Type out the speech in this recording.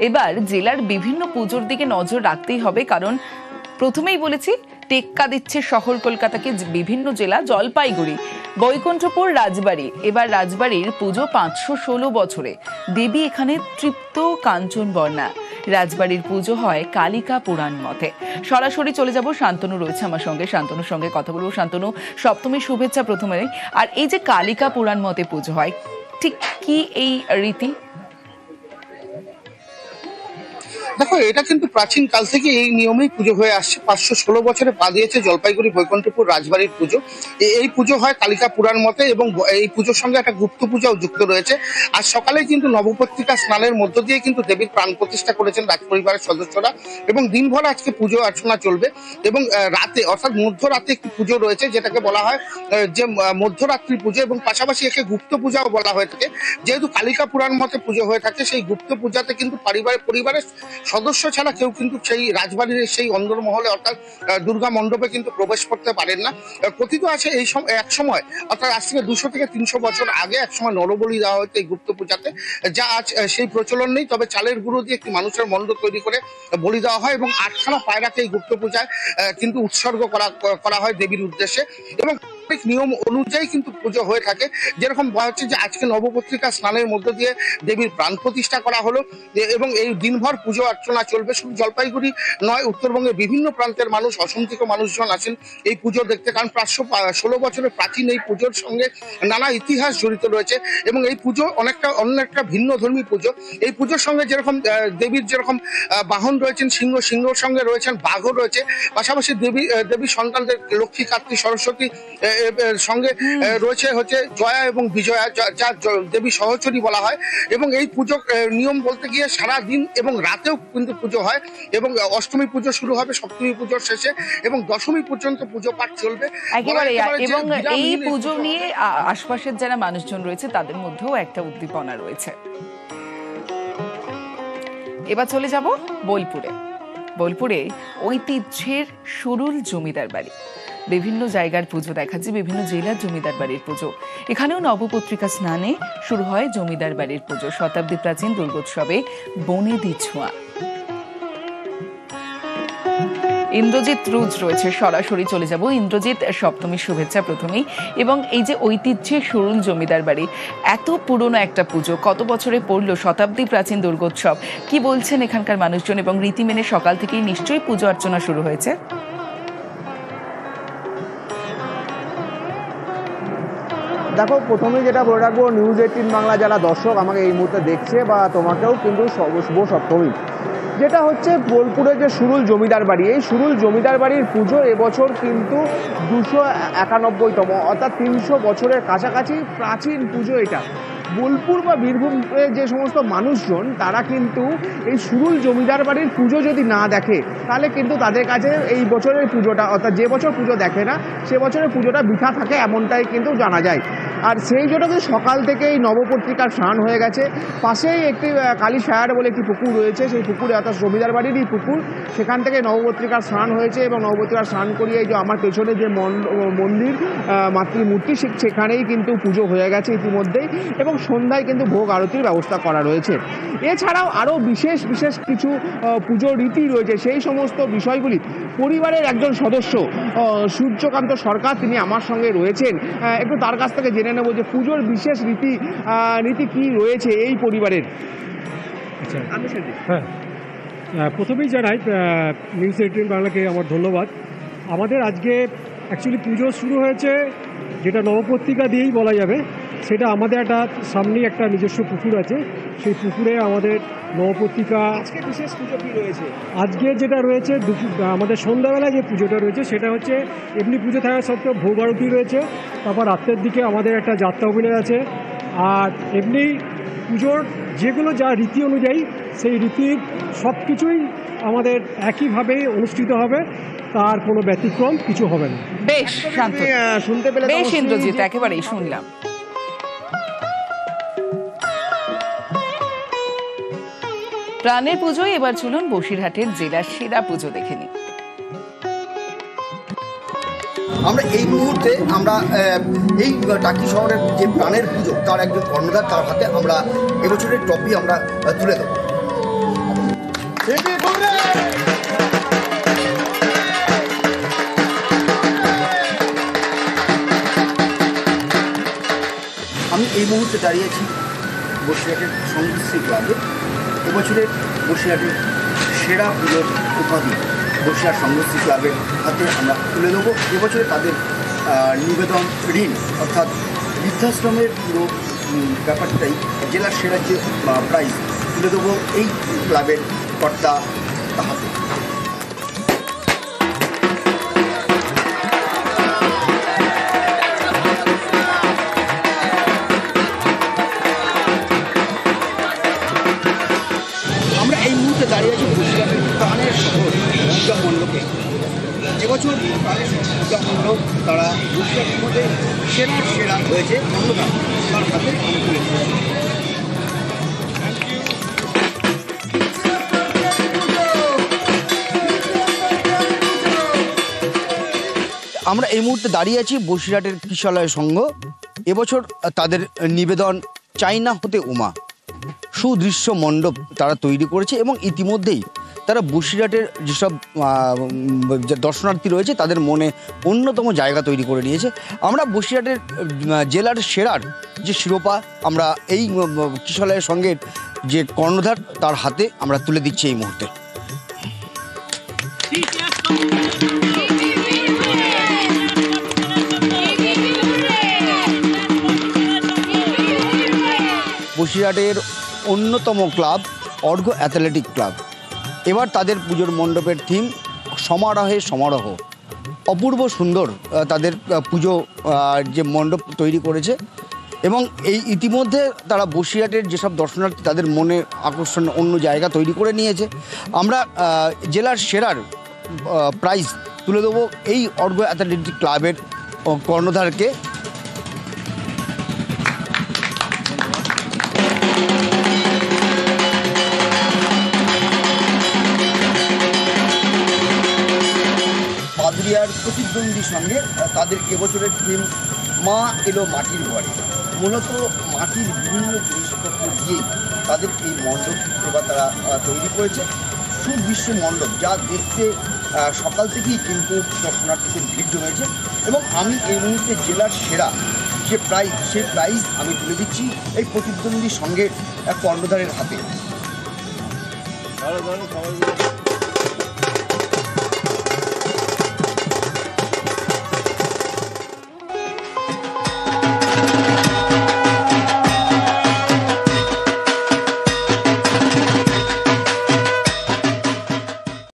এবার জেলার বিভিন্ন পুজোর দিকে নজর রাখতেই হবে, কারণ প্রথমেই বলেছি টেক্কা দিচ্ছে শহর কলকাতাকে বিভিন্ন জেলা। জলপাইগুড়ি, বৈকুণ্ঠপুর, রাজবাড়ি। এবার রাজবাড়ির পুজো 516 বছরে। দেবী এখানে তৃপ্ত কাঞ্চন বর্ণা। রাজবাড়ির পুজো হয় কালিকা পুরাণ মতে। সরাসরি চলে যাব, শান্তনু রয়েছে আমার সঙ্গে, শান্তনুর সঙ্গে কথা বলবো। শান্তনু, সপ্তমীর শুভেচ্ছা প্রথমে। আর এই যে কালিকা পুরাণ মতে পুজো হয়, ঠিক কি এই রীতি? দেখো, এটা কিন্তু প্রাচীন কাল থেকে এই নিয়মেই পুজো হয়ে আসছে। 516 বছরে পা দিয়েছে জলপাইগুড়ি বৈকুণ্ঠপুর রাজবাড়ির পুজো। এই পুজো হয় কালিকা পুরাণ মতে এবং এই পুজোর সঙ্গে একটা গুপ্ত পূজাও যুক্ত রয়েছে। আজ সকালে কিন্তু নবপত্রিকা স্নানের মধ্য দিয়ে কিন্তু দেবীর প্রাণ প্রতিষ্ঠা করেছেন রাজপরিবারের সদস্যরা এবং দিনভর আজকে পুজো অর্চনা চলবে এবং রাতে অর্থাৎ মধ্যরাতে একটি পুজো রয়েছে, যেটাকে বলা হয় যে মধ্যরাত্রি পুজো, এবং পাশাপাশি একে গুপ্ত পূজাও বলা হয়ে থাকে। যেহেতু কালিকা পুরাণ মতে পুজো হয়ে থাকে, সেই গুপ্ত পূজাতে কিন্তু পরিবারের সদস্য ছাড়া কেউ কিন্তু সেই রাজবাড়ির সেই অন্দরমহলে অর্থাৎ দুর্গা মণ্ডপে কিন্তু প্রবেশ করতে পারেন না। কথিত আছে এই এক সময় অর্থাৎ আজ থেকে 200 থেকে 300 বছর আগে এক সময় নরবলি দেওয়া হতো এই গুপ্ত পূজাতে, যা আজ সেই প্রচলন নেই। তবে চালের গুঁড়ো দিয়ে একটি মানুষের মণ্ডপ তৈরি করে বলি দেওয়া হয় এবং 8খানা পায়রাকে এই গুপ্ত পূজায় কিন্তু উৎসর্গ করা হয় দেবীর উদ্দেশ্যে এবং নিয়ম অনুযায়ী কিন্তু পুজো হয়ে থাকে। যেরকম বলা হচ্ছে যে আজকে নবপত্রিকা স্নানের মধ্য দিয়ে দেবীর প্রাণ প্রতিষ্ঠা করা হলো এবং এই দিনভর পুজো অর্চনা চলবে। শুধু জলপাইগুড়ি নয়, উত্তরবঙ্গের বিভিন্ন প্রান্তের মানুষ, অসংখ্য মানুষজন আসেন এই পুজো দেখতে, কারণ 516 বছরের প্রাচীন এই পুজোর সঙ্গে নানা ইতিহাস জড়িত রয়েছে এবং এই পুজো অন্য একটা ভিন্ন ধর্মী পুজো। এই পুজোর সঙ্গে যেরকম দেবীর যেরকম বাহন রয়েছেন সিংহর সঙ্গে রয়েছেন বাঘও রয়েছে, পাশাপাশি দেবী সন্তানদের লক্ষ্মী, কার্তিক, সরস্বতী সঙ্গে রয়েছে হচ্ছে জয়া এবং বিজয়া, যা দেবী সহচরী বলা হয়। এবং এই পুজো নিয়ম বলতে গিয়ে সারা দিন এবং রাতেও কিন্তু পুজো হয় এবং অষ্টমী পুজো শুরু হবে সপ্তমী পুজোর শেষে এবং দশমী পর্যন্ত পুজো পাঠ চলবে একেবারে। এবং এই পুজো নিয়ে আশপাশের যারা মানুষজন রয়েছে তাদের মধ্যেও একটা উদ্দীপনা রয়েছে। এবার চলে যাব বোলপুরে। বোলপুরে ঐতিহ্যের সুরুল জমিদার বাড়ি। বিভিন্ন জায়গার পুজো দেখাচ্ছে, বিভিন্ন জেলার জমিদার বাড়ির পুজো। এখানেও নবপত্রিকা স্নানে শুরু হয় জমিদার বাড়ির পুজো। শতাব্দী প্রাচীন দুর্গোৎসবে বনেদি ছোঁয়া। ইন্দ্রজিৎ রুজ রয়েছে, সরাসরি চলে যাব। ইন্দ্রজিৎ, সপ্তমীর শুভেচ্ছা প্রথমেই। এবং এই যে ঐতিহ্যের সুরুল জমিদার বাড়ি, এত পুরনো একটা পুজো, কত বছরে পড়লো, শতাব্দী প্রাচীন দুর্গোৎসব, কি বলছেন এখানকার মানুষজন? এবং রীতি মেনে সকাল থেকেই নিশ্চয়ই পুজো অর্চনা শুরু হয়েছে। দেখো, প্রথমে যেটা বলে রাখবো, নিউজ 18 বাংলা যারা দর্শক আমাকে এই মুহূর্তে দেখছে বা তোমাকেও কিন্তু শুভ সপ্তমী। যেটা হচ্ছে বোলপুরের যে সুরুল জমিদার বাড়ি, এই সুরুল জমিদার বাড়ির পুজো এবছর কিন্তু 291তম, অর্থাৎ 300 বছরের কাছাকাছি প্রাচীন পুজো এটা। বোলপুর বা বীরভূমের যে সমস্ত মানুষজন তারা কিন্তু এই সুরুল জমিদার বাড়ির পুজো যদি না দেখে তাহলে কিন্তু তাদের কাছে এই বছরের পুজোটা, অর্থাৎ যে বছর পুজো দেখে না সে বছরের পুজোটা বৃথা থাকে, এমনটাই কিন্তু জানা যায়। আর সেই জন্য কিন্তু সকাল থেকেই নবপত্রিকার স্নান হয়ে গেছে। পাশেই একটি কালী সায়ার বলে একটি পুকুর রয়েছে, সেই পুকুরে অর্থাৎ জমিদার বাড়িরই পুকুর, সেখান থেকে নবপত্রিকার স্নান হয়েছে এবং নবপত্রিকার স্নান করিয়ে যে আমার পেছনে যে মন্দির মাতৃমূর্তি, সেখানেই কিন্তু পুজো হয়ে গেছে ইতিমধ্যেই এবং সন্ধ্যায় কিন্তু ভোগ আরতির ব্যবস্থা করা রয়েছে। এছাড়াও আরও বিশেষ কিছু পুজোর রীতি রয়েছে। সেই সমস্ত বিষয়গুলি পরিবারের একজন সদস্য সূর্যকান্ত সরকার, তিনি আমার সঙ্গে রয়েছেন। একটু তার কাছ থেকে জেনে নেব যে পুজোর বিশেষ রীতি কি রয়েছে এই পরিবারের। হ্যাঁ, প্রথমেই জানাই নিউজ 18 বাংলাকে আমার ধন্যবাদ। আমাদের আজকে অ্যাকচুয়ালি পুজো শুরু হয়েছে যেটা নবপত্রিকা দিয়েই বলা যাবে, সেটা আমাদের একটা সামনেই একটা নিজস্ব পুকুর আছে, সেই পুকুরে আমাদের নবপত্রিকা। আজকে বিশেষ পুজো কি রয়েছে? আজকে যেটা রয়েছে আমাদের সন্ধ্যাবেলায় যে পুজোটা রয়েছে সেটা হচ্ছে এমনি পুজো থাকা সত্ত্বেও ভোগ আরতি রয়েছে। তারপর রাত্রের দিকে আমাদের একটা যাত্রা অভিনয় আছে। আর এমনি পুজোর যেগুলো যা রীতি অনুযায়ী সেই রীতির সব কিছুই আমাদের একইভাবে অনুষ্ঠিত হবে, তার কোনো ব্যতিক্রম কিছু হবে না। বেশ শান্ত শুনতে পেলে, বেশ ইন্দ্রজিৎ, একেবারেই শুনলাম। প্রাণের পুজোয় এবার চলুন বসিরহাটের জেলার সেরা পুজো দেখে নিই। আমরা এই মুহূর্তে এই টাকি শহরের যে প্রাণের পুজো তার একজন কর্ণধার, তার হাতে আমরা এবছরের ট্রফি আমরা তুলে দেবো। আমি এই মুহূর্তে দাঁড়িয়েছি বসিরহাটের সংগীতশ্রী ক্লাবে। এবছরের বসিরহাটের সেরা পুজোর উপাধি বসিরহাট সংগীতশ্রী ক্লাবের হাতে আমরা তুলে দেবো। এবছরে তাদের নিবেদন ঋণ অর্থাৎ বৃদ্ধাশ্রমের পুরো ব্যাপারটাই জেলার সেরা যে প্রাইজ তুলে দেবো এই ক্লাবের কর্তা হাতে। আমরা এই মুহূর্তে দাঁড়িয়ে আছি বসিরহাটের প্রাণের শহর পূজা মণ্ডপে। এবছর প্রাণের শহর পূজা মণ্ডপ তারা বসিরহাটের মধ্যে সেরা হয়েছে মণ্ডপা তার হাতে আমি তুলে দিচ্ছি। আমরা এই মুহূর্তে দাঁড়িয়ে আছি বসিরহাটের কিশলয় সংঘ। এবছর তাদের নিবেদন চাইনা হতে উমা সুদৃশ্য মণ্ডপ তারা তৈরি করেছে এবং ইতিমধ্যেই তারা বসিরহাটের যেসব দর্শনার্থী রয়েছে তাদের মনে অন্যতম জায়গা তৈরি করে নিয়েছে। আমরা বসিরহাটের জেলার সেরার যে শিরোপা আমরা এই কিশলয়ের সঙ্গের যে কর্ণধার তার হাতে আমরা তুলে দিচ্ছি এই মুহূর্তে। বসিরহাটের অন্যতম ক্লাব অর্ঘ্য অ্যাথলেটিক ক্লাব, এবার তাদের পুজোর মণ্ডপের থিম সমারোহে সমারোহ। অপূর্ব সুন্দর তাদের পুজো যে মণ্ডপ তৈরি করেছে এবং এই ইতিমধ্যে তারা বসিরহাটের যেসব দর্শনার্থী তাদের মনে আকর্ষণ অন্য জায়গা তৈরি করে নিয়েছে। আমরা জেলার সেরার প্রাইজ তুলে দেবো এই অর্ঘ্য অ্যাথলেটিক ক্লাবের কর্ণধারকে। পাদরিয়ার প্রতিদ্বন্দ্বীর সঙ্গে তাদের এবছরের থিম মা এলো মাটির ঘরে। মূলত মাটির বিভিন্ন জিনিসপত্র দিয়েই তাদের এই মণ্ডপ এবার তারা তৈরি করেছে। সুদৃশ্য মণ্ডপ যা দেখতে সকাল থেকেই কিন্তু দর্শনার্থীদের ভিড় জমেছে এবং আমি এই মুহূর্তে জেলার সেরা যে প্রাইজ সেই প্রাইজ আমি তুলে দিচ্ছি এই প্রতিদ্বন্দ্বী সঙ্গে কর্ণধারের হাতে।